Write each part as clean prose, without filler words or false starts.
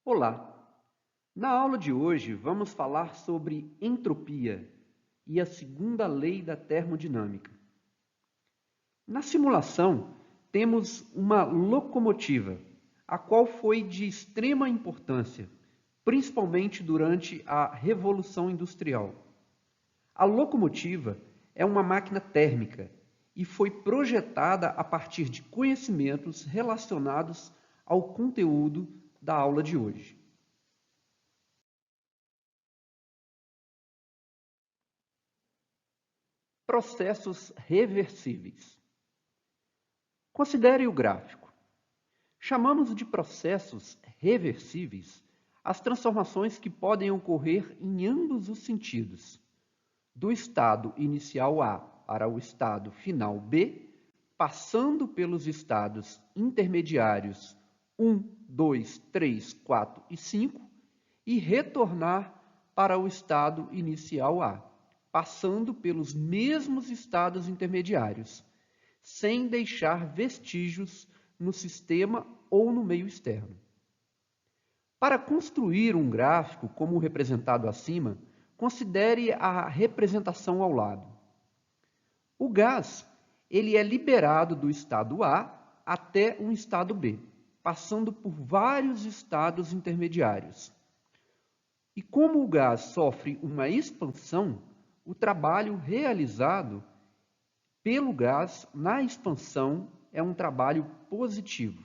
Olá! Na aula de hoje vamos falar sobre entropia e a segunda lei da termodinâmica. Na simulação, temos uma locomotiva, a qual foi de extrema importância, principalmente durante a Revolução Industrial. A locomotiva é uma máquina térmica e foi projetada a partir de conhecimentos relacionados ao conteúdo da aula de hoje. Processos reversíveis. Considere o gráfico. Chamamos de processos reversíveis as transformações que podem ocorrer em ambos os sentidos, do estado inicial A para o estado final B, passando pelos estados intermediários 1, 2, 3, 4 e 5 e retornar para o estado inicial A, passando pelos mesmos estados intermediários, sem deixar vestígios no sistema ou no meio externo. Para construir um gráfico como representado acima, considere a representação ao lado. O gás ele é liberado do estado A até um estado B, passando por vários estados intermediários. E como o gás sofre uma expansão, o trabalho realizado pelo gás na expansão é um trabalho positivo.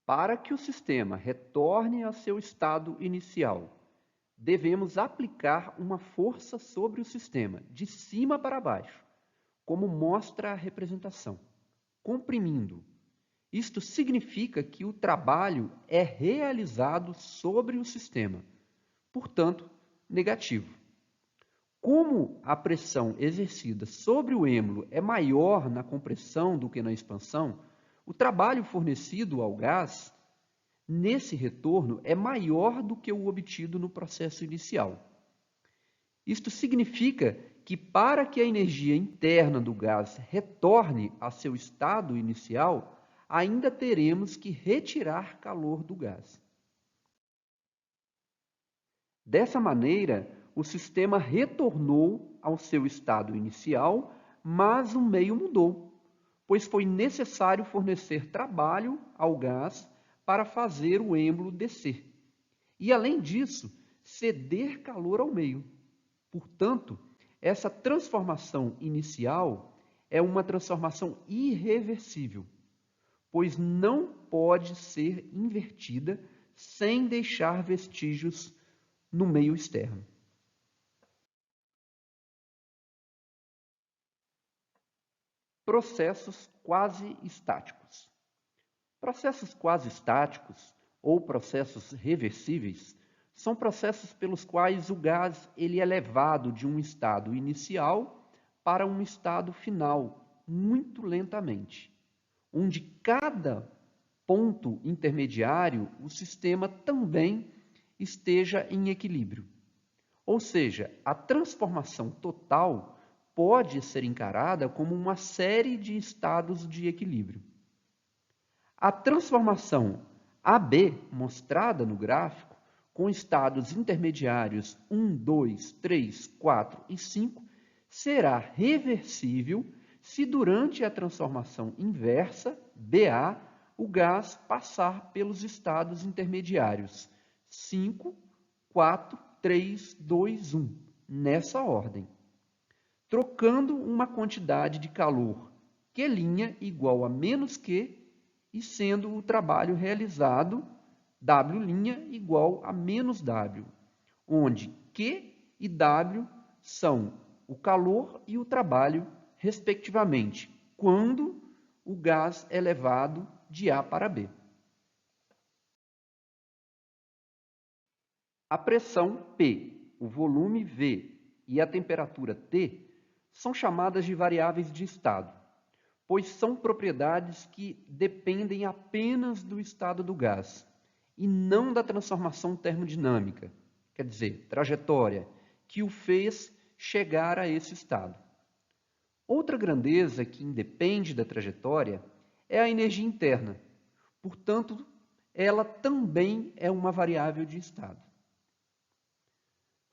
Para que o sistema retorne a seu estado inicial, devemos aplicar uma força sobre o sistema, de cima para baixo, como mostra a representação, comprimindo. Isto significa que o trabalho é realizado sobre o sistema, portanto, negativo. Como a pressão exercida sobre o êmbolo é maior na compressão do que na expansão, o trabalho fornecido ao gás nesse retorno é maior do que o obtido no processo inicial. Isto significa que para que a energia interna do gás retorne a seu estado inicial, ainda teremos que retirar calor do gás. Dessa maneira, o sistema retornou ao seu estado inicial, mas o meio mudou, pois foi necessário fornecer trabalho ao gás para fazer o êmbolo descer. E, além disso, ceder calor ao meio. Portanto, essa transformação inicial é uma transformação irreversível, pois não pode ser invertida sem deixar vestígios no meio externo. Processos quase estáticos. Processos quase estáticos ou processos reversíveis são processos pelos quais o gás ele é levado de um estado inicial para um estado final muito lentamente, onde cada ponto intermediário o sistema também esteja em equilíbrio. Ou seja, a transformação total pode ser encarada como uma série de estados de equilíbrio. A transformação AB, mostrada no gráfico, com estados intermediários 1, 2, 3, 4 e 5, será reversível se durante a transformação inversa, BA, o gás passar pelos estados intermediários 5, 4, 3, 2, 1, nessa ordem, trocando uma quantidade de calor Q' igual a menos Q e sendo o trabalho realizado W' igual a menos W, onde Q e W são o calor e o trabalho, respectivamente, quando o gás é levado de A para B. A pressão P, o volume V e a temperatura T são chamadas de variáveis de estado, pois são propriedades que dependem apenas do estado do gás e não da transformação termodinâmica, quer dizer, trajetória, que o fez chegar a esse estado. Outra grandeza que independe da trajetória é a energia interna, Portanto, ela também é uma variável de estado.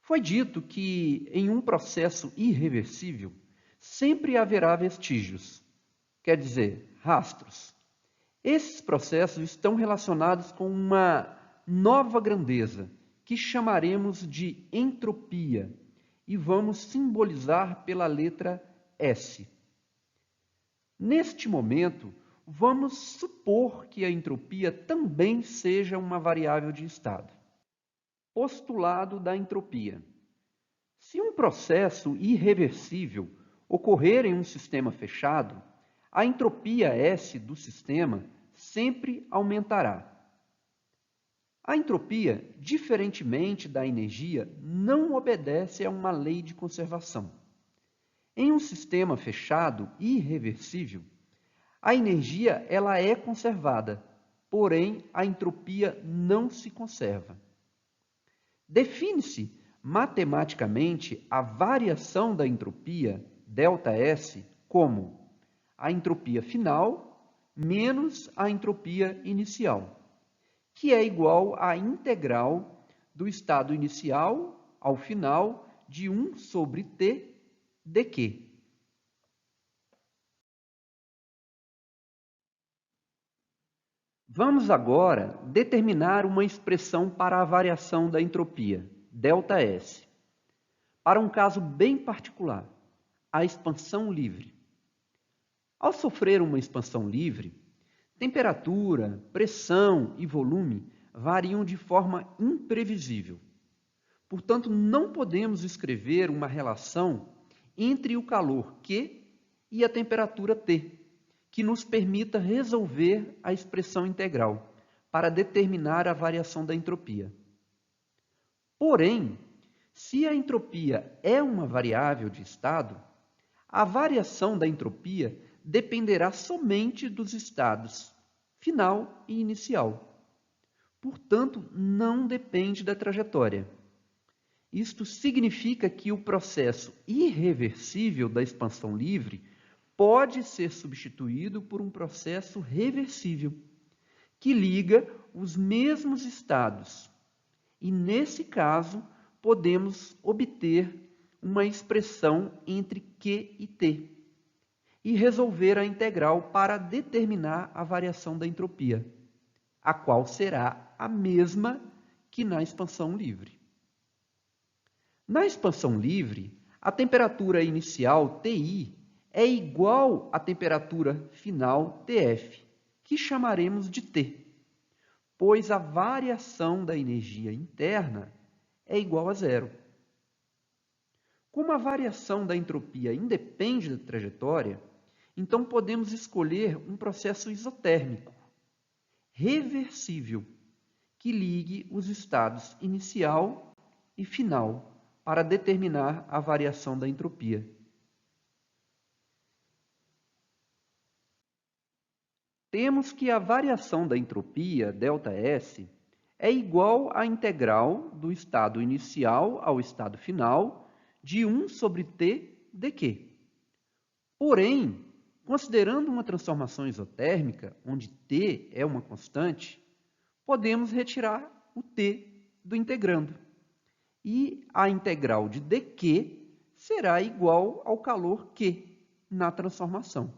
Foi dito que, em um processo irreversível, sempre haverá vestígios, quer dizer, rastros. Esses processos estão relacionados com uma nova grandeza, que chamaremos de entropia, e vamos simbolizar pela letra S. Neste momento, vamos supor que a entropia também seja uma variável de estado. Postulado da entropia. Se um processo irreversível ocorrer em um sistema fechado, a entropia S do sistema sempre aumentará. A entropia, diferentemente da energia, não obedece a uma lei de conservação. Em um sistema fechado irreversível, a energia ela é conservada, porém a entropia não se conserva. Define-se matematicamente a variação da entropia, ΔS, como a entropia final menos a entropia inicial, que é igual à integral do estado inicial ao final de 1 sobre T dq. Vamos agora determinar uma expressão para a variação da entropia, ΔS, para um caso bem particular, a expansão livre. Ao sofrer uma expansão livre, temperatura, pressão e volume variam de forma imprevisível. Portanto, não podemos escrever uma relação entre o calor Q e a temperatura T, que nos permita resolver a expressão integral para determinar a variação da entropia. Porém, se a entropia é uma variável de estado, a variação da entropia dependerá somente dos estados final e inicial. Portanto, não depende da trajetória. Isto significa que o processo irreversível da expansão livre pode ser substituído por um processo reversível, que liga os mesmos estados. E, nesse caso, podemos obter uma expressão entre Q e T e resolver a integral para determinar a variação da entropia, a qual será a mesma que na expansão livre. Na expansão livre, a temperatura inicial, Ti, é igual à temperatura final, Tf, que chamaremos de T, pois a variação da energia interna é igual a zero. Como a variação da entropia independe da trajetória, então podemos escolher um processo isotérmico, reversível, que ligue os estados inicial e final para determinar a variação da entropia. Temos que a variação da entropia, ΔS, é igual à integral do estado inicial ao estado final de 1 sobre T dq. Porém, considerando uma transformação isotérmica, onde T é uma constante, podemos retirar o T do integrando. E a integral de dq será igual ao calor Q na transformação.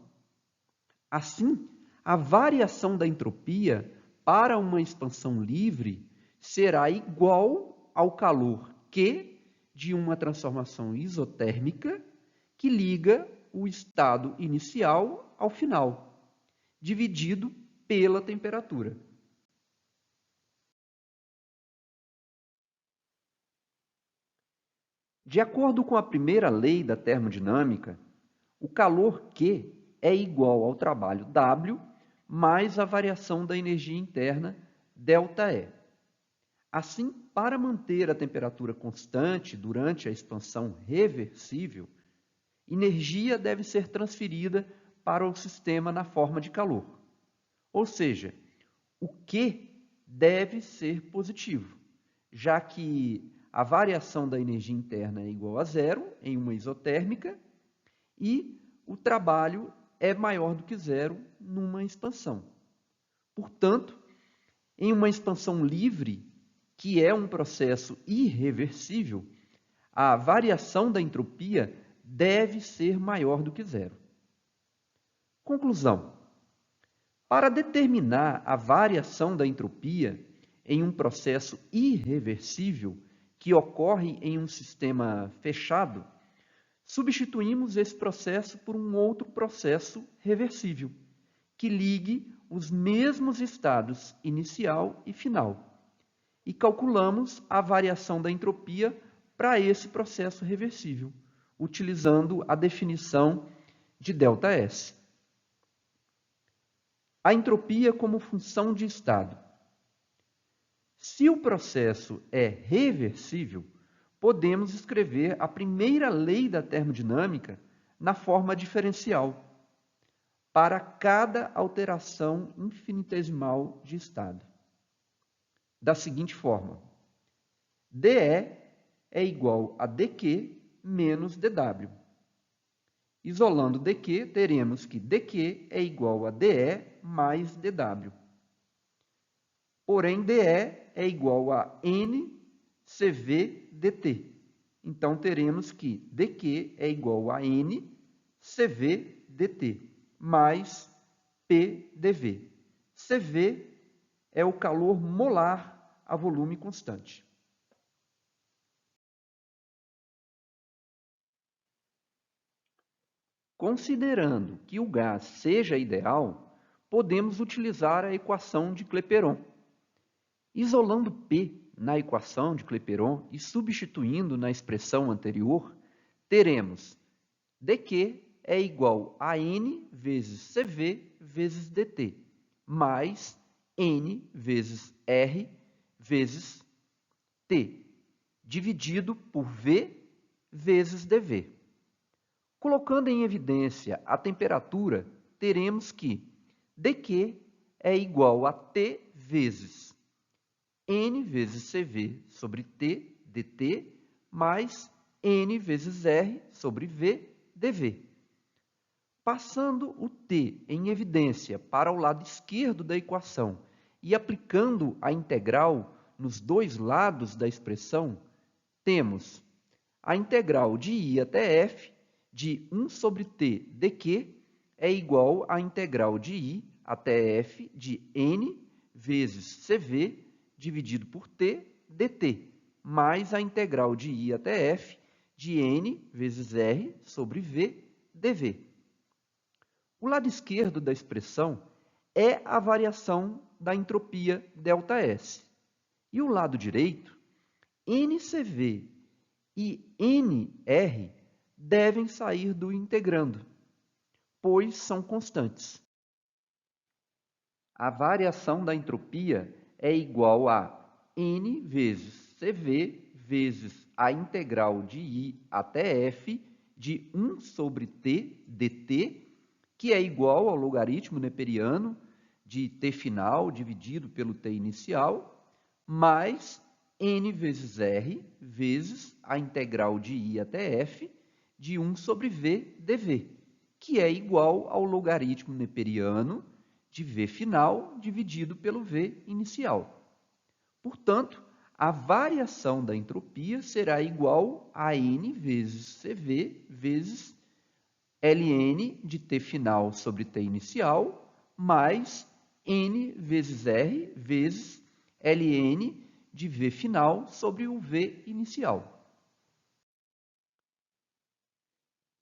Assim, a variação da entropia para uma expansão livre será igual ao calor Q de uma transformação isotérmica que liga o estado inicial ao final, dividido pela temperatura. De acordo com a primeira lei da termodinâmica, o calor Q é igual ao trabalho W mais a variação da energia interna, ΔE. Assim, para manter a temperatura constante durante a expansão reversível, energia deve ser transferida para o sistema na forma de calor. Ou seja, o Q deve ser positivo, já que a variação da energia interna é igual a zero em uma isotérmica e o trabalho é maior do que zero numa expansão. Portanto, em uma expansão livre, que é um processo irreversível, a variação da entropia deve ser maior do que zero. Conclusão. Para determinar a variação da entropia em um processo irreversível que ocorre em um sistema fechado, substituímos esse processo por um outro processo reversível, que ligue os mesmos estados inicial e final, e calculamos a variação da entropia para esse processo reversível, utilizando a definição de ΔS. A entropia como função de estado. Se o processo é reversível, podemos escrever a primeira lei da termodinâmica na forma diferencial, para cada alteração infinitesimal de estado. Da seguinte forma: dE é igual a dQ menos dW. Isolando dQ, teremos que dQ é igual a dE mais dW. Porém, dE é igual a NCV dt. Então, teremos que dQ é igual a NCV dt mais PdV. CV é o calor molar a volume constante. Considerando que o gás seja ideal, podemos utilizar a equação de Clapeyron. Isolando P na equação de Clapeyron e substituindo na expressão anterior, teremos dQ é igual a N vezes CV vezes dt, mais N vezes R vezes T, dividido por V vezes dV. Colocando em evidência a temperatura, teremos que dQ é igual a T vezes N vezes CV sobre T dt, mais N vezes R sobre V dV. Passando o T em evidência para o lado esquerdo da equação e aplicando a integral nos dois lados da expressão, temos a integral de I até F de 1 sobre T dQ é igual à integral de I até F de N vezes CV dividido por T dt, mais a integral de I até F de N vezes R sobre V dV. O lado esquerdo da expressão é a variação da entropia ΔS. E o lado direito, NCV e NR devem sair do integrando, pois são constantes. A variação da entropia é igual a N vezes CV vezes a integral de I até F de 1 sobre T dt, que é igual ao logaritmo neperiano de T final dividido pelo T inicial, mais N vezes R vezes a integral de I até F de 1 sobre V dV, que é igual ao logaritmo neperiano de V final dividido pelo V inicial. Portanto, a variação da entropia será igual a N vezes CV vezes ln de T final sobre T inicial, mais N vezes R vezes ln de V final sobre o V inicial.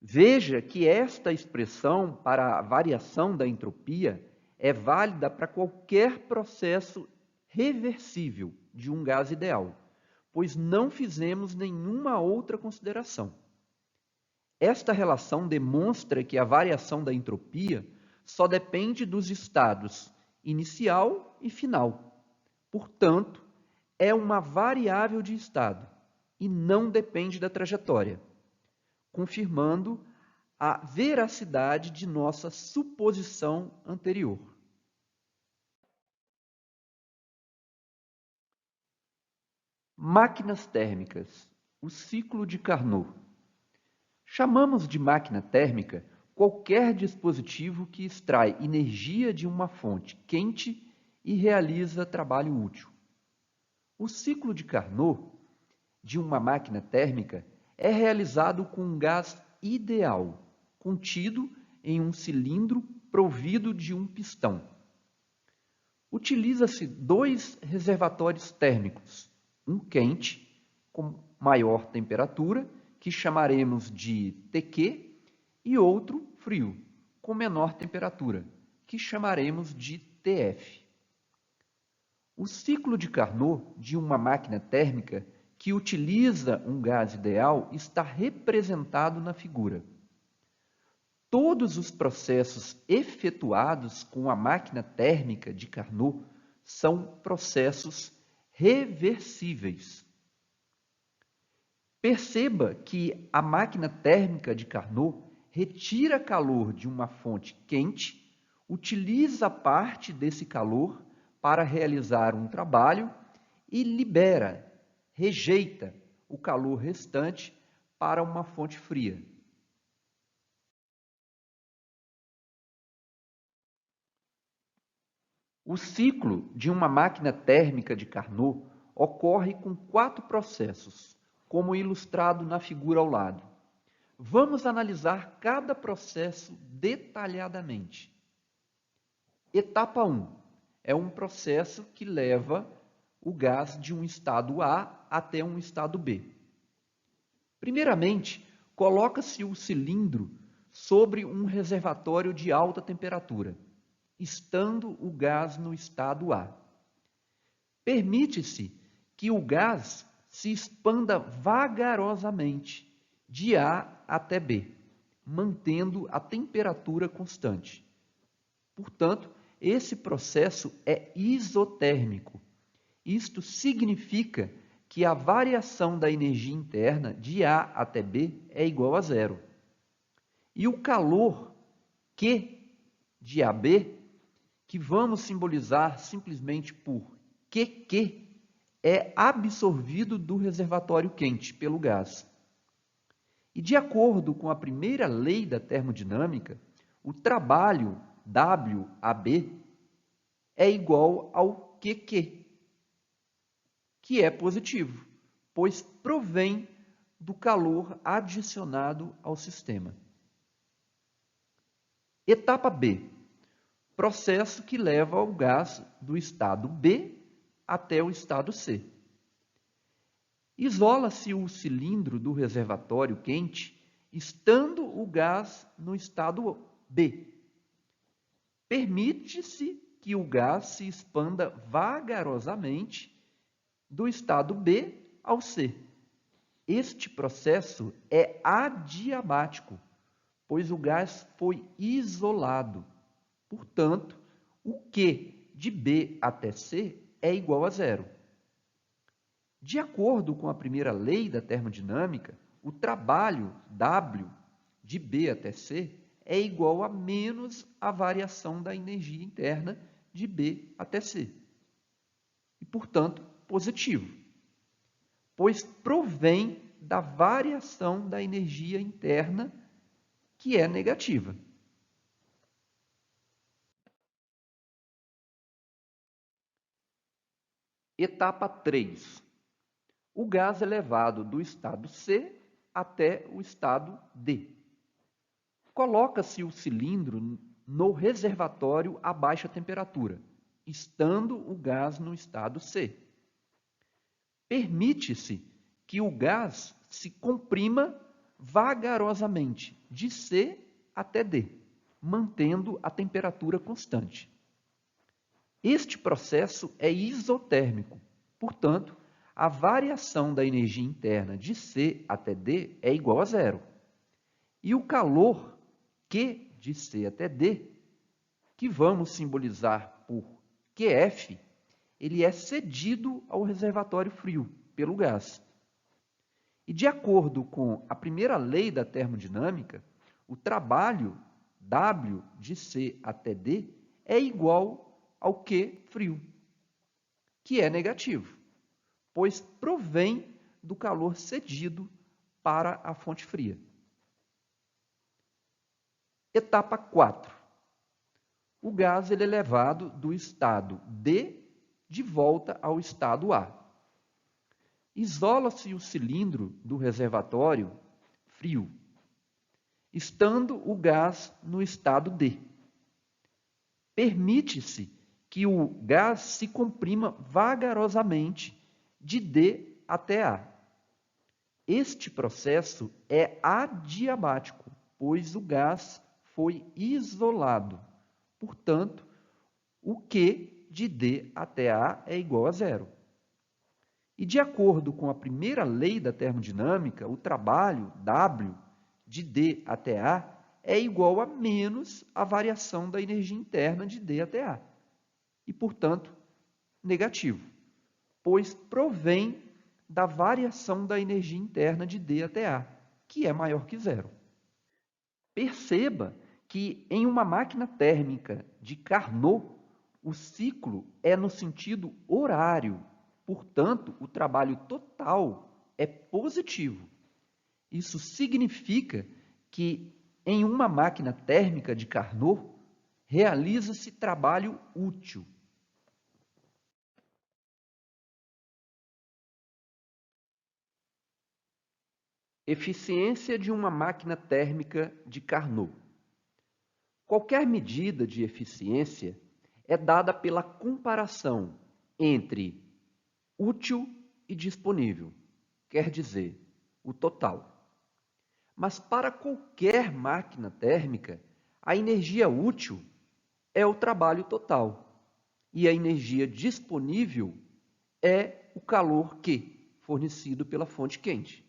Veja que esta expressão para a variação da entropia é válida para qualquer processo reversível de um gás ideal, pois não fizemos nenhuma outra consideração. Esta relação demonstra que a variação da entropia só depende dos estados inicial e final. Portanto, é uma variável de estado e não depende da trajetória, confirmando a veracidade de nossa suposição anterior. Máquinas térmicas, o ciclo de Carnot. Chamamos de máquina térmica qualquer dispositivo que extrai energia de uma fonte quente e realiza trabalho útil. O ciclo de Carnot de uma máquina térmica é realizado com um gás ideal, contido em um cilindro provido de um pistão. Utiliza-se 2 reservatórios térmicos, um quente, com maior temperatura, que chamaremos de TQ, e outro frio, com menor temperatura, que chamaremos de TF. O ciclo de Carnot de uma máquina térmica que utiliza um gás ideal está representado na figura. Todos os processos efetuados com a máquina térmica de Carnot são processos reversíveis. Perceba que a máquina térmica de Carnot retira calor de uma fonte quente, utiliza parte desse calor para realizar um trabalho e libera, rejeita o calor restante para uma fonte fria. O ciclo de uma máquina térmica de Carnot ocorre com 4 processos, como ilustrado na figura ao lado. Vamos analisar cada processo detalhadamente. Etapa 1 é um processo que leva o gás de um estado A até um estado B. Primeiramente, coloca-se o cilindro sobre um reservatório de alta temperatura, estando o gás no estado A. Permite-se que o gás se expanda vagarosamente de A até B, mantendo a temperatura constante. Portanto, esse processo é isotérmico. Isto significa que a variação da energia interna de A até B é igual a zero. E o calor Q de AB, que vamos simbolizar simplesmente por QQ, é absorvido do reservatório quente pelo gás. E de acordo com a primeira lei da termodinâmica, o trabalho WAB é igual ao QQ, que é positivo, pois provém do calor adicionado ao sistema. Etapa B, processo que leva o gás do estado B até o estado C. Isola-se o cilindro do reservatório quente, estando o gás no estado B. Permite-se que o gás se expanda vagarosamente do estado B ao C. Este processo é adiabático, pois o gás foi isolado. Portanto, o Q de B até C é igual a zero. De acordo com a primeira lei da termodinâmica, o trabalho W de B até C é igual a menos a variação da energia interna de B até C. E, portanto, positivo, pois provém da variação da energia interna, que é negativa. Etapa 3. O gás é levado do estado C até o estado D. Coloca-se o cilindro no reservatório a baixa temperatura, estando o gás no estado C. Permite-se que o gás se comprima vagarosamente de C até D, mantendo a temperatura constante. Este processo é isotérmico, portanto, a variação da energia interna de C até D é igual a zero. E o calor Q de C até D, que vamos simbolizar por QF, ele é cedido ao reservatório frio pelo gás. E de acordo com a primeira lei da termodinâmica, o trabalho W de C até D é igual ao Q frio, que é negativo, pois provém do calor cedido para a fonte fria. Etapa 4. o gás ele é levado do estado D de volta ao estado A. Isola-se o cilindro do reservatório frio, estando o gás no estado D. Permite-se que o gás se comprima vagarosamente de D até A. Este processo é adiabático, pois o gás foi isolado. Portanto, o Q de D até A é igual a zero. E de acordo com a primeira lei da termodinâmica, o trabalho W de D até A é igual a menos a variação da energia interna de D até A. E, portanto, negativo, pois provém da variação da energia interna de D até A, que é maior que zero. Perceba que em uma máquina térmica de Carnot, o ciclo é no sentido horário, portanto, o trabalho total é positivo. Isso significa que em uma máquina térmica de Carnot, realiza-se trabalho útil. Eficiência de uma máquina térmica de Carnot. Qualquer medida de eficiência é dada pela comparação entre útil e disponível, quer dizer, o total. Mas para qualquer máquina térmica, a energia útil é o trabalho total e a energia disponível é o calor Q, fornecido pela fonte quente.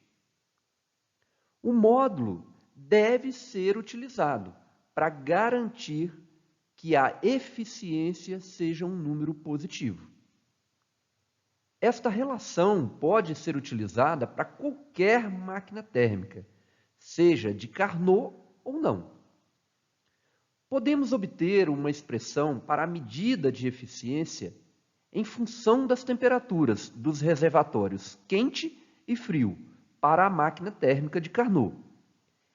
O módulo deve ser utilizado para garantir que a eficiência seja um número positivo. Esta relação pode ser utilizada para qualquer máquina térmica, seja de Carnot ou não. Podemos obter uma expressão para a medida de eficiência em função das temperaturas dos reservatórios quente e frio para a máquina térmica de Carnot.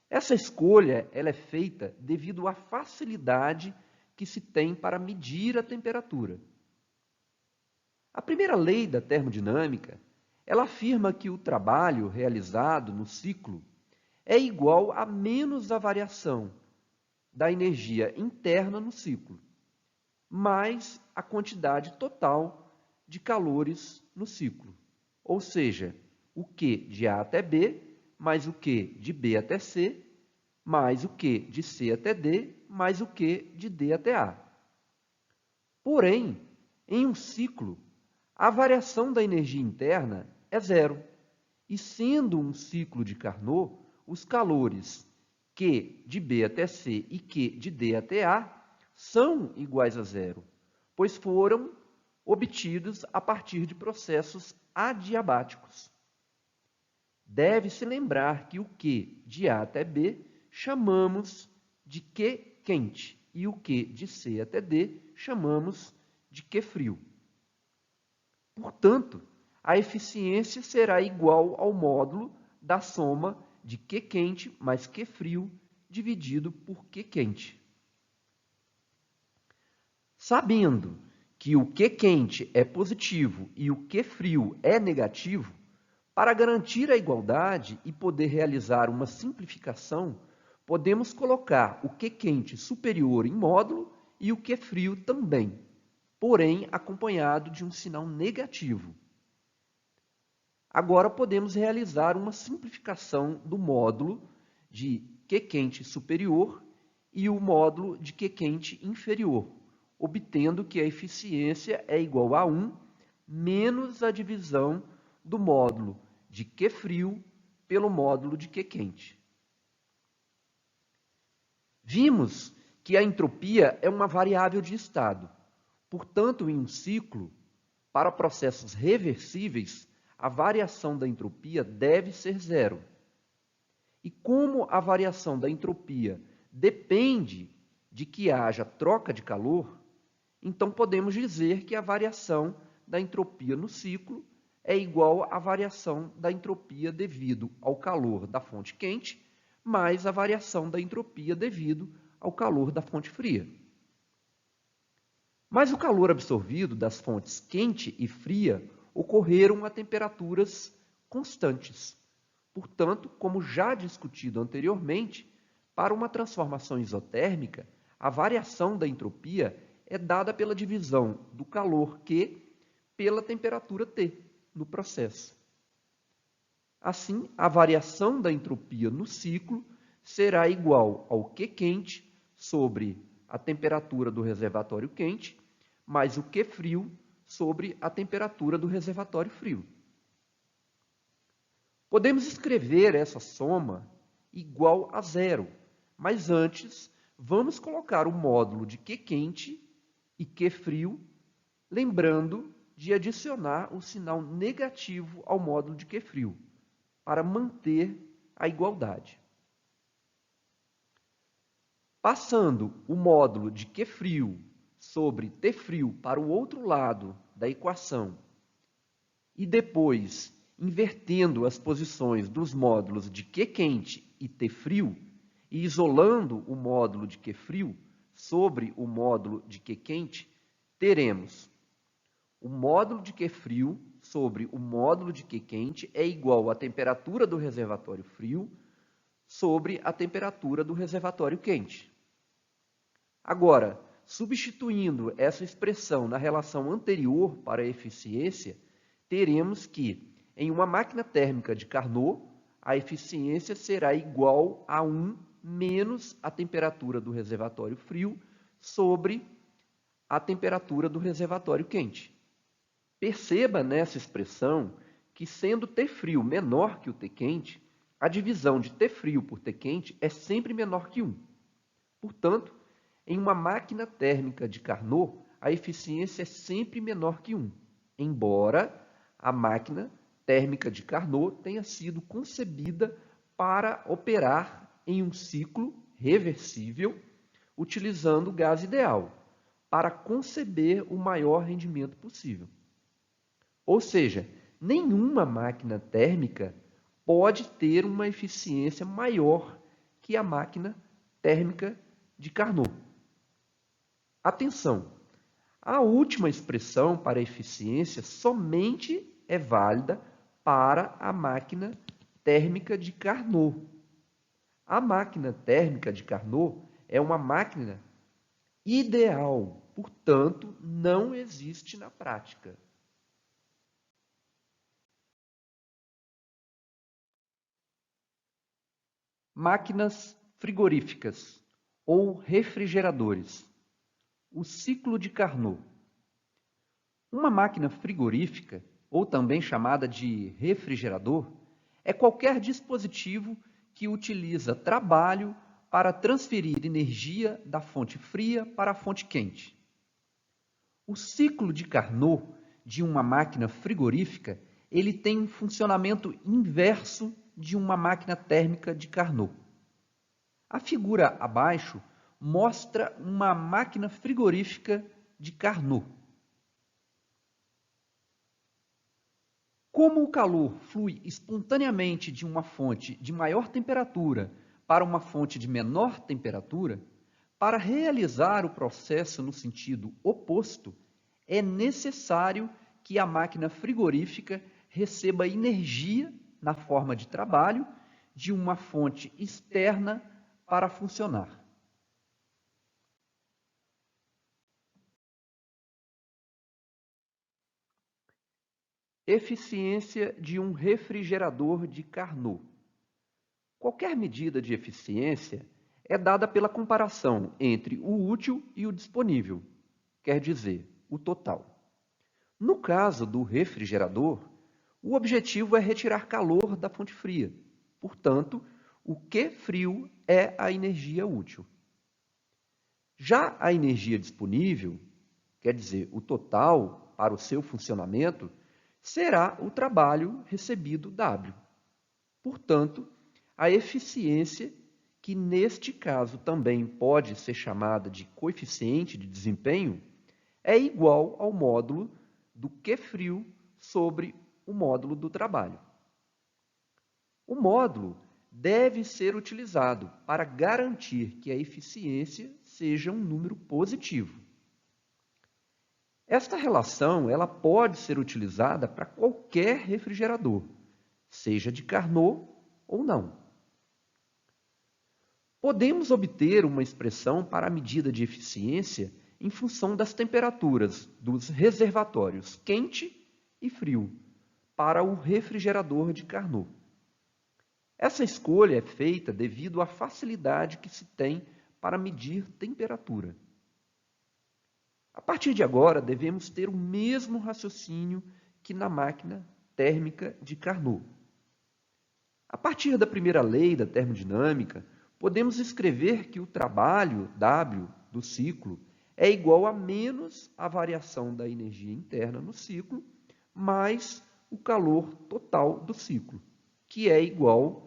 Essa escolha ela é feita devido à facilidade que se tem para medir a temperatura. A primeira lei da termodinâmica, ela afirma que o trabalho realizado no ciclo é igual a menos a variação da energia interna no ciclo, mais a quantidade total de calores no ciclo, ou seja, o Q de A até B, mais o Q de B até C, mais o Q de C até D, mais o Q de D até A. Porém, em um ciclo, a variação da energia interna é zero. E sendo um ciclo de Carnot, os calores Q de B até C e Q de D até A são iguais a zero, pois foram obtidos a partir de processos adiabáticos. Deve-se lembrar que o Q de A até B chamamos de Q quente e o Q de C até D chamamos de Q frio. Portanto, a eficiência será igual ao módulo da soma de Q quente mais Q frio dividido por Q quente. Sabendo que o Q quente é positivo e o Q frio é negativo, para garantir a igualdade e poder realizar uma simplificação, podemos colocar o Q quente superior em módulo e o Q frio também, porém acompanhado de um sinal negativo. Agora podemos realizar uma simplificação do módulo de Q quente superior e o módulo de Q quente inferior, obtendo que a eficiência é igual a 1 menos a divisão do módulo de Q frio pelo módulo de Q quente. Vimos que a entropia é uma variável de estado. Portanto, em um ciclo, para processos reversíveis, a variação da entropia deve ser zero. E como a variação da entropia depende de que haja troca de calor, então podemos dizer que a variação da entropia no ciclo é igual à variação da entropia devido ao calor da fonte quente, mais a variação da entropia devido ao calor da fonte fria. Mas o calor absorvido das fontes quente e fria ocorreram a temperaturas constantes. Portanto, como já discutido anteriormente, para uma transformação isotérmica, a variação da entropia é dada pela divisão do calor Q pela temperatura T no processo. Assim, a variação da entropia no ciclo será igual ao Q quente sobre a temperatura do reservatório quente, mais o Q frio sobre a temperatura do reservatório frio. Podemos escrever essa soma igual a zero, mas antes vamos colocar o módulo de Q quente e Q frio, lembrando de adicionar o sinal negativo ao módulo de Q frio, para manter a igualdade. Passando o módulo de Q frio sobre T frio para o outro lado da equação e depois invertendo as posições dos módulos de Q quente e T frio e isolando o módulo de Q frio sobre o módulo de Q quente, teremos o módulo de Q frio sobre o módulo de Q quente é igual à temperatura do reservatório frio sobre a temperatura do reservatório quente. Agora, substituindo essa expressão na relação anterior para a eficiência, teremos que, em uma máquina térmica de Carnot, a eficiência será igual a 1 menos a temperatura do reservatório frio sobre a temperatura do reservatório quente. Perceba nessa expressão que, sendo T frio menor que o T quente, a divisão de T frio por T quente é sempre menor que 1. Portanto, em uma máquina térmica de Carnot, a eficiência é sempre menor que 1, embora a máquina térmica de Carnot tenha sido concebida para operar em um ciclo reversível, utilizando o gás ideal, para conceber o maior rendimento possível. Ou seja, nenhuma máquina térmica pode ter uma eficiência maior que a máquina térmica de Carnot. Atenção! A última expressão para eficiência somente é válida para a máquina térmica de Carnot. A máquina térmica de Carnot é uma máquina ideal, portanto, não existe na prática. Máquinas frigoríficas ou refrigeradores. O ciclo de Carnot. Uma máquina frigorífica, ou também chamada de refrigerador, é qualquer dispositivo que utiliza trabalho para transferir energia da fonte fria para a fonte quente. O ciclo de Carnot de uma máquina frigorífica, ele tem um funcionamento inverso de uma máquina térmica de Carnot. A figura abaixo mostra uma máquina frigorífica de Carnot. Como o calor flui espontaneamente de uma fonte de maior temperatura para uma fonte de menor temperatura, para realizar o processo no sentido oposto, é necessário que a máquina frigorífica receba energia na forma de trabalho de uma fonte externa para funcionar. Eficiência de um refrigerador de Carnot. Qualquer medida de eficiência é dada pela comparação entre o útil e o disponível, quer dizer, o total. No caso do refrigerador, o objetivo é retirar calor da fonte fria. Portanto, o Q frio é a energia útil. Já a energia disponível, quer dizer, o total para o seu funcionamento, será o trabalho recebido W. Portanto, a eficiência, que neste caso também pode ser chamada de coeficiente de desempenho, é igual ao módulo do Q frio sobre o módulo do trabalho. O módulo deve ser utilizado para garantir que a eficiência seja um número positivo. Esta relação ela pode ser utilizada para qualquer refrigerador, seja de Carnot ou não. Podemos obter uma expressão para a medida de eficiência em função das temperaturas dos reservatórios quente e frio para o refrigerador de Carnot. Essa escolha é feita devido à facilidade que se tem para medir temperatura. A partir de agora, devemos ter o mesmo raciocínio que na máquina térmica de Carnot. A partir da primeira lei da termodinâmica, podemos escrever que o trabalho W do ciclo é igual a menos a variação da energia interna no ciclo, mais o calor total do ciclo, que é igual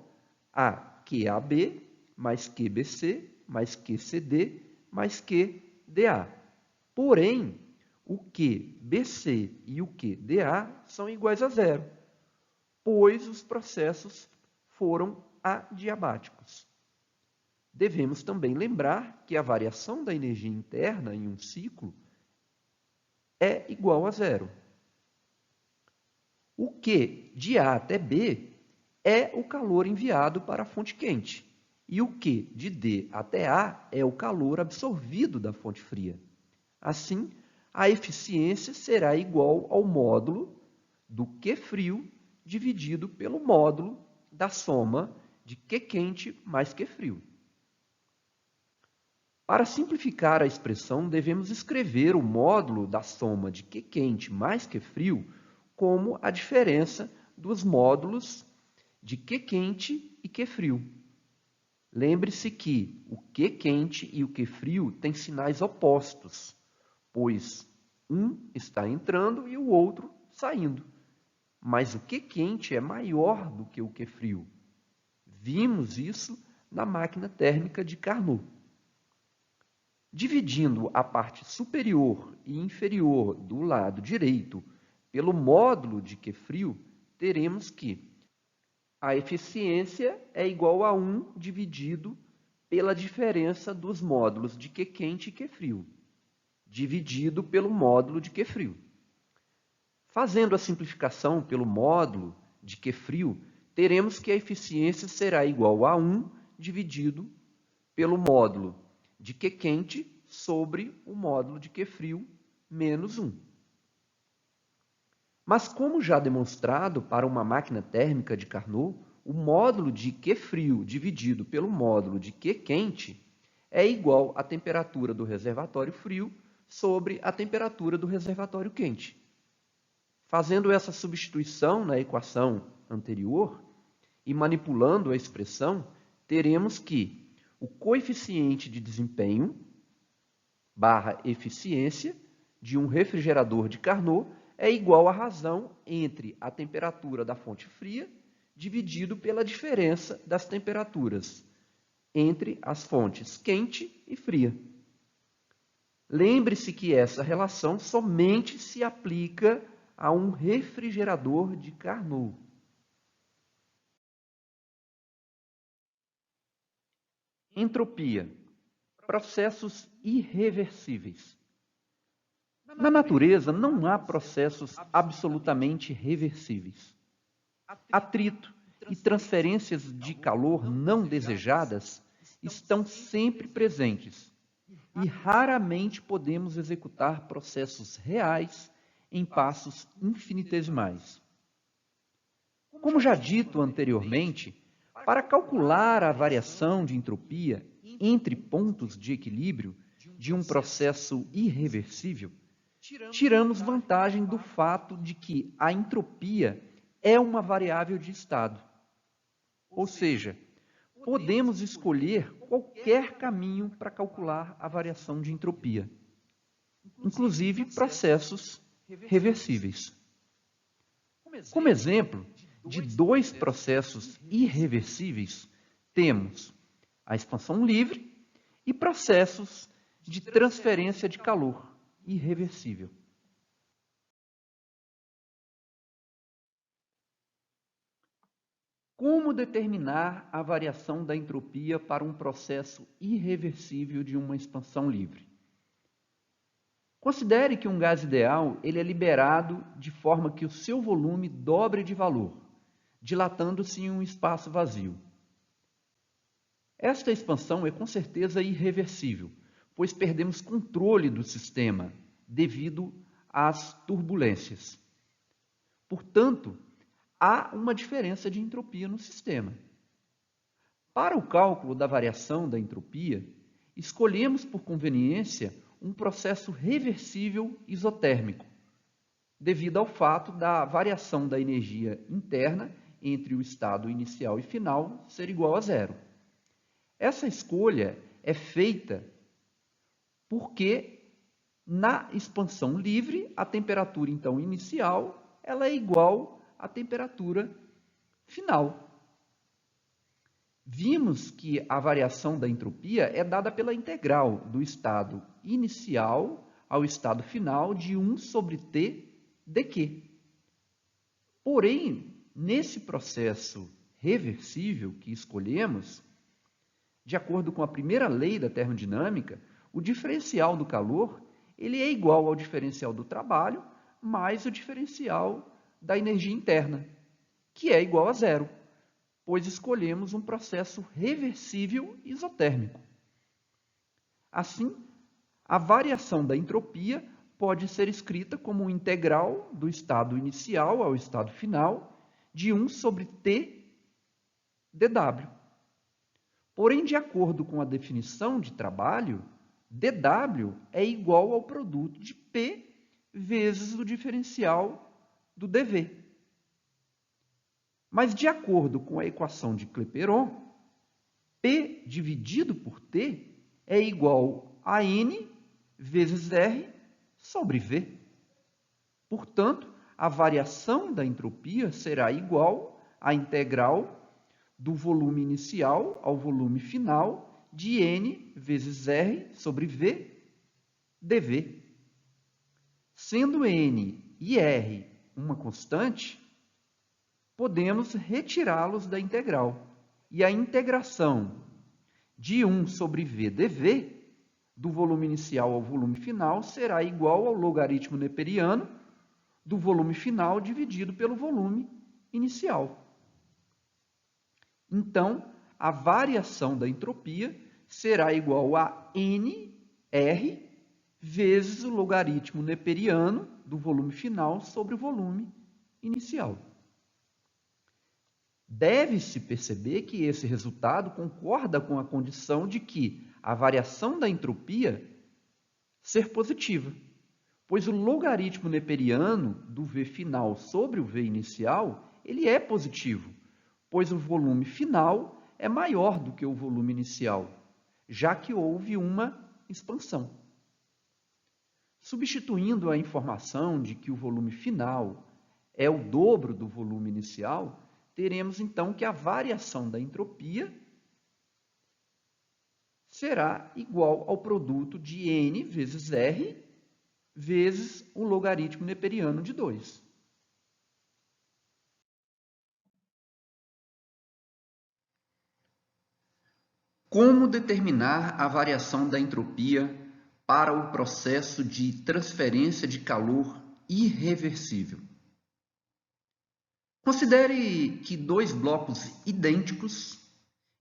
a QAB mais QBC mais QCD mais QDA. Porém, o QBC e o QDA são iguais a zero, pois os processos foram adiabáticos. Devemos também lembrar que a variação da energia interna em um ciclo é igual a zero. O Q de A até B é o calor enviado para a fonte quente, e o Q de D até A é o calor absorvido da fonte fria. Assim, a eficiência será igual ao módulo do Q frio dividido pelo módulo da soma de Q quente mais Q frio. Para simplificar a expressão, devemos escrever o módulo da soma de Q quente mais Q frio como a diferença dos módulos de Q quente e Q frio. Lembre-se que o Q quente e o Q frio têm sinais opostos, pois um está entrando e o outro saindo. Mas o Q quente é maior do que o Q frio. Vimos isso na máquina térmica de Carnot. Dividindo a parte superior e inferior do lado direito pelo módulo de Q frio, teremos que a eficiência é igual a 1 dividido pela diferença dos módulos de Q quente e Q frio, dividido pelo módulo de Q frio. Fazendo a simplificação pelo módulo de Q frio, teremos que a eficiência será igual a 1 dividido pelo módulo de Q quente sobre o módulo de Q frio menos 1. Mas, como já demonstrado para uma máquina térmica de Carnot, o módulo de Q frio dividido pelo módulo de Q quente é igual à temperatura do reservatório frio sobre a temperatura do reservatório quente. Fazendo essa substituição na equação anterior e manipulando a expressão, teremos que o coeficiente de desempenho barra eficiência de um refrigerador de Carnot é igual à razão entre a temperatura da fonte fria dividido pela diferença das temperaturas entre as fontes quente e fria. Lembre-se que essa relação somente se aplica a um refrigerador de Carnot. Entropia. Processos irreversíveis. Na natureza, não há processos absolutamente reversíveis. Atrito e transferências de calor não desejadas estão sempre presentes e raramente podemos executar processos reais em passos infinitesimais. Como já dito anteriormente, para calcular a variação de entropia entre pontos de equilíbrio de um processo irreversível, tiramos vantagem do fato de que a entropia é uma variável de estado. Ou seja, podemos escolher qualquer caminho para calcular a variação de entropia, inclusive processos reversíveis. Como exemplo de dois processos irreversíveis, temos a expansão livre e processos de transferência de calor irreversível. Como determinar a variação da entropia para um processo irreversível de uma expansão livre? Considere que um gás ideal ele é liberado de forma que o seu volume dobre de valor, dilatando-se em um espaço vazio. Esta expansão é com certeza irreversível, pois perdemos controle do sistema devido às turbulências. Portanto, há uma diferença de entropia no sistema. Para o cálculo da variação da entropia, escolhemos por conveniência um processo reversível isotérmico, devido ao fato da variação da energia interna entre o estado inicial e final ser igual a zero. Essa escolha é feita porque na expansão livre, a temperatura então inicial ela é igual à temperatura final. Vimos que a variação da entropia é dada pela integral do estado inicial ao estado final de 1 sobre T dq. Porém, nesse processo reversível que escolhemos, de acordo com a primeira lei da termodinâmica, o diferencial do calor ele é igual ao diferencial do trabalho mais o diferencial da energia interna, que é igual a zero, pois escolhemos um processo reversível isotérmico. Assim, a variação da entropia pode ser escrita como um integral do estado inicial ao estado final de 1 sobre T dW. Porém, de acordo com a definição de trabalho, dW é igual ao produto de P vezes o diferencial do dV. Mas, de acordo com a equação de Clapeyron, P dividido por T é igual a N vezes R sobre V. Portanto, a variação da entropia será igual à integral do volume inicial ao volume final de N vezes R sobre V dV. Sendo N e R uma constante, podemos retirá-los da integral. E a integração de 1 sobre V dV, do volume inicial ao volume final, será igual ao logaritmo neperiano do volume final dividido pelo volume inicial. Então, a variação da entropia será igual a NR vezes o logaritmo neperiano do volume final sobre o volume inicial. Deve-se perceber que esse resultado concorda com a condição de que a variação da entropia ser positiva, pois o logaritmo neperiano do V final sobre o V inicial, ele é positivo, pois o volume final é maior do que o volume inicial, já que houve uma expansão. Substituindo a informação de que o volume final é o dobro do volume inicial, teremos então que a variação da entropia será igual ao produto de N vezes R vezes o logaritmo neperiano de 2. Como determinar a variação da entropia para o processo de transferência de calor irreversível? Considere que dois blocos idênticos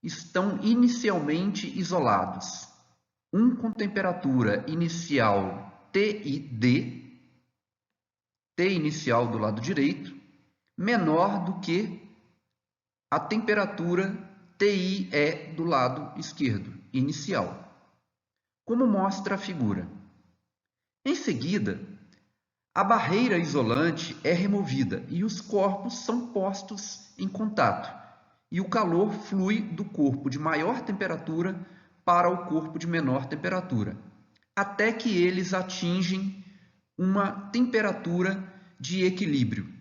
estão inicialmente isolados, um com temperatura inicial TID, T inicial do lado direito, menor do que a temperatura TIE do lado esquerdo, inicial, como mostra a figura. Em seguida, a barreira isolante é removida e os corpos são postos em contato, e o calor flui do corpo de maior temperatura para o corpo de menor temperatura, até que eles atingem uma temperatura de equilíbrio,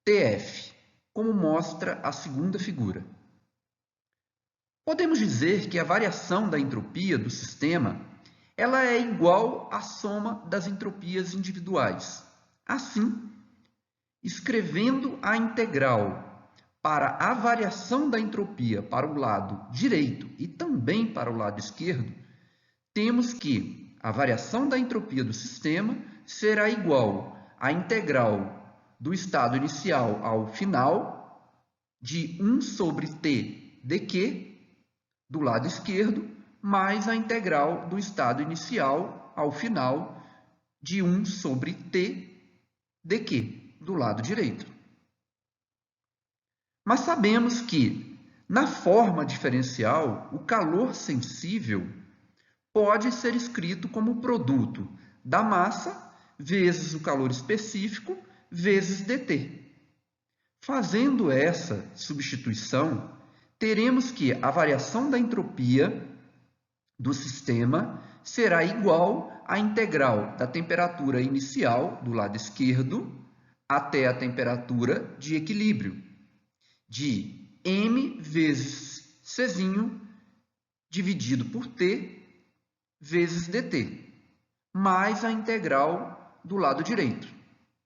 TF, como mostra a segunda figura. Podemos dizer que a variação da entropia do sistema ela é igual à soma das entropias individuais. Assim, escrevendo a integral para a variação da entropia para o lado direito e também para o lado esquerdo, temos que a variação da entropia do sistema será igual à integral do estado inicial ao final de 1 sobre t dq do lado esquerdo, mais a integral do estado inicial ao final de 1 sobre t dq do lado direito. Mas sabemos que, na forma diferencial, o calor sensível pode ser escrito como produto da massa vezes o calor específico vezes dt. Fazendo essa substituição, teremos que a variação da entropia do sistema será igual à integral da temperatura inicial do lado esquerdo até a temperatura de equilíbrio, de m vezes C dividido por T vezes dt, mais a integral do lado direito,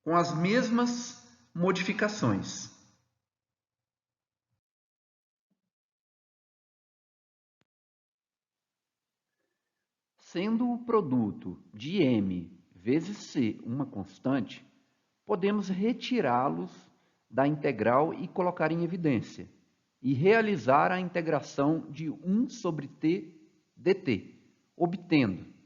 com as mesmas modificações. Sendo o produto de m vezes c uma constante, podemos retirá-los da integral e colocar em evidência, e realizar a integração de 1 sobre t dt, obtendo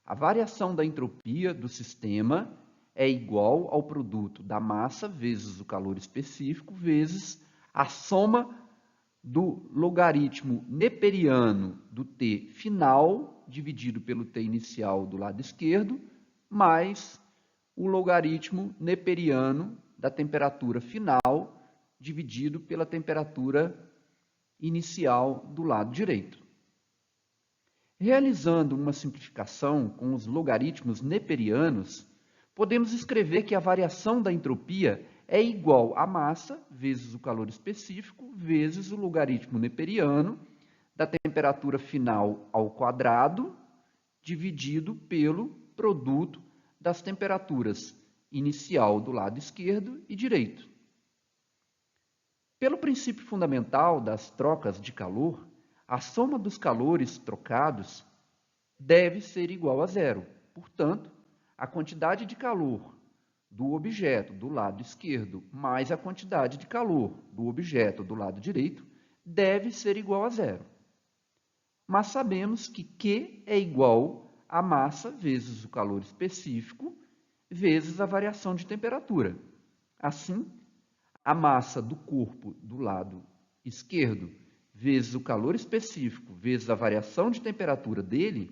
a variação da entropia do sistema é igual ao produto da massa vezes o calor específico vezes a soma do logaritmo neperiano do t final dividido pelo t inicial do lado esquerdo, mais o logaritmo neperiano da temperatura final dividido pela temperatura inicial do lado direito. Realizando uma simplificação com os logaritmos neperianos, podemos escrever que a variação da entropia é igual à massa vezes o calor específico vezes o logaritmo neperiano da temperatura final ao quadrado dividido pelo produto das temperaturas inicial do lado esquerdo e direito. Pelo princípio fundamental das trocas de calor, a soma dos calores trocados deve ser igual a zero. Portanto, a quantidade de calor do objeto do lado esquerdo mais a quantidade de calor do objeto do lado direito deve ser igual a zero. Mas sabemos que Q é igual a massa vezes o calor específico vezes a variação de temperatura. Assim, a massa do corpo do lado esquerdo vezes o calor específico vezes a variação de temperatura dele,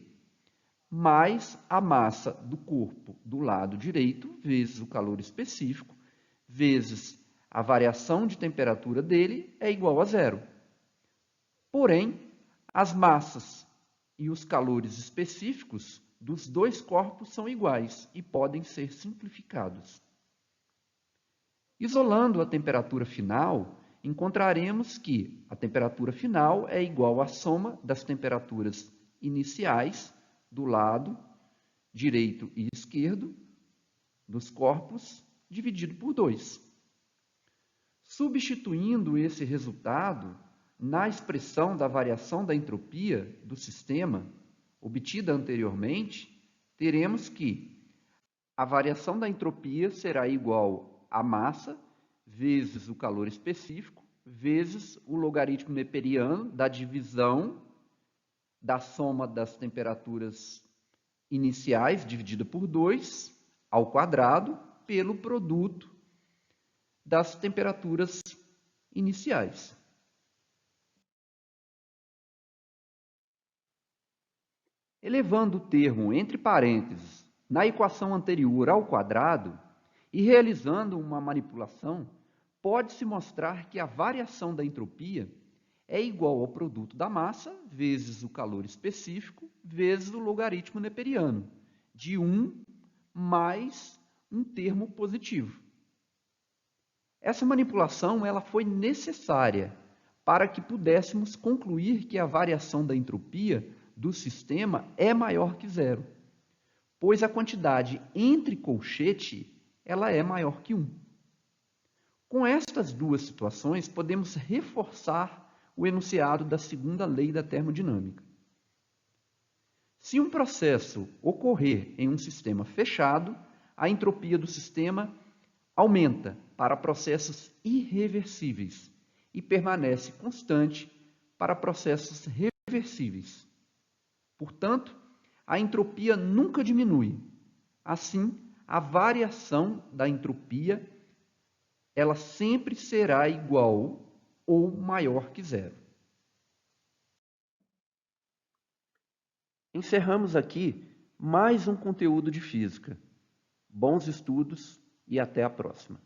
mais a massa do corpo do lado direito vezes o calor específico vezes a variação de temperatura dele é igual a zero. Porém, as massas e os calores específicos dos dois corpos são iguais e podem ser simplificados. Isolando a temperatura final, encontraremos que a temperatura final é igual à soma das temperaturas iniciais do lado direito e esquerdo dos corpos dividido por 2. Substituindo esse resultado na expressão da variação da entropia do sistema obtida anteriormente, teremos que a variação da entropia será igual à massa vezes o calor específico vezes o logaritmo neperiano da divisão da soma das temperaturas iniciais dividida por 2 ao quadrado pelo produto das temperaturas iniciais. Elevando o termo entre parênteses na equação anterior ao quadrado e realizando uma manipulação, pode-se mostrar que a variação da entropia é igual ao produto da massa vezes o calor específico vezes o logaritmo neperiano, de 1 mais um termo positivo. Essa manipulação ela foi necessária para que pudéssemos concluir que a variação da entropia do sistema é maior que zero, pois a quantidade entre colchete ela é maior que 1. Com estas duas situações, podemos reforçar o enunciado da segunda lei da termodinâmica. Se um processo ocorrer em um sistema fechado, a entropia do sistema aumenta para processos irreversíveis e permanece constante para processos reversíveis. Portanto, a entropia nunca diminui. Assim, a variação da entropia ela sempre será igual ou maior que zero. Encerramos aqui mais um conteúdo de física. Bons estudos e até a próxima.